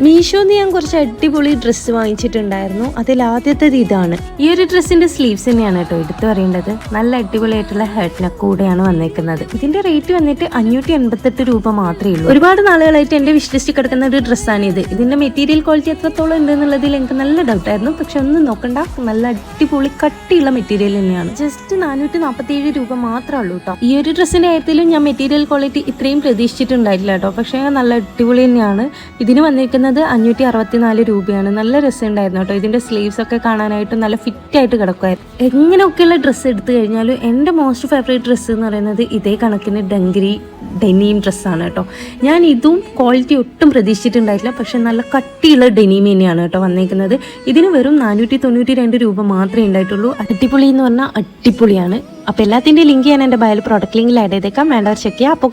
മീഷോന്ന് ഞാൻ കുറച്ച് അടിപൊളി ഡ്രസ്സ് വാങ്ങിച്ചിട്ടുണ്ടായിരുന്നു. അതിൽ ആദ്യത്തേത് ഇതാണ്. ഈ ഒരു ഡ്രസ്സിന്റെ സ്ലീവ്സ് തന്നെയാണ് കേട്ടോ എടുത്തു പറയേണ്ടത്. നല്ല അടിപൊളിയായിട്ടുള്ള ഹെഡ് നെക്ക് കൂടെയാണ് വന്നേക്കുന്നത്. ഇതിന്റെ റേറ്റ് വന്നിട്ട് 588 രൂപ മാത്രമേ ഉള്ളൂ. ഒരുപാട് നാളുകളായിട്ട് എന്റെ വിഷ് ലിസ്റ്റിൽ കിടക്കുന്ന ഒരു ഡ്രസ്സാണിത്. ഇതിന്റെ മെറ്റീരിയൽ ക്വാളിറ്റി എത്രത്തോളം ഉണ്ട് എന്നുള്ളതിൽ എനിക്ക് നല്ല ഡൗട്ടായിരുന്നു. പക്ഷെ ഒന്നും നോക്കണ്ട, നല്ല അടിപൊളി കട്ടിയുള്ള മെറ്റീരിയൽ തന്നെയാണ്. ജസ്റ്റ് 447 രൂപ മാത്രമേ ഉള്ളൂ കേട്ടോ. ഈ ഒരു ഡ്രസ്സിന്റെ കാര്യത്തിലും ഞാൻ മെറ്റീരിയൽ ക്വാളിറ്റി ഇത്രയും പ്രതീക്ഷിച്ചിട്ടുണ്ടായില്ല കേട്ടോ. പക്ഷെ നല്ല അടിപൊളി തന്നെയാണ്. ഇതിന് വന്നിരിക്കുന്നത് 564 രൂപയാണ്. നല്ല രസമുണ്ടായിരുന്നു കേട്ടോ. ഇതിന്റെ സ്ലീവ്സ് ഒക്കെ കാണാനായിട്ട് നല്ല ഫിറ്റ് ആയിട്ട് കിടക്കുമായിരുന്നു. എങ്ങനെയൊക്കെയുള്ള ഡ്രസ്സ് എടുത്തു കഴിഞ്ഞാലും എൻ്റെ മോസ്റ്റ് ഫേവറേറ്റ് ഡ്രസ്സ് എന്ന് പറയുന്നത് ഇതേ കണക്കിന് ഡെനീം ഡ്രസ്സാണ് കേട്ടോ. ഞാൻ ഇതും ക്വാളിറ്റി ഒട്ടും പ്രതീക്ഷിച്ചിട്ടുണ്ടായിട്ടില്ല. പക്ഷെ നല്ല കട്ടിയുള്ള ഡെനീം തന്നെയാണ് കേട്ടോ വന്നിരിക്കുന്നത്. ഇതിന് വെറും 492 രൂപ മാത്രമേ ഉണ്ടായിട്ടുള്ളൂ. അടിപൊളി എന്ന് പറഞ്ഞാൽ അടിപൊളിയാണ്. അപ്പോൾ എല്ലാത്തിൻ്റെ ലിങ്ക് ഞാൻ എൻ്റെ ബയോയിൽ പ്രോഡക്റ്റ് ലിങ്കിൽ ആഡ് ചെയ്തേക്കാം. വേണ്ടവർ ചെക്ക് ചെയ്യാം. അപ്പോൾ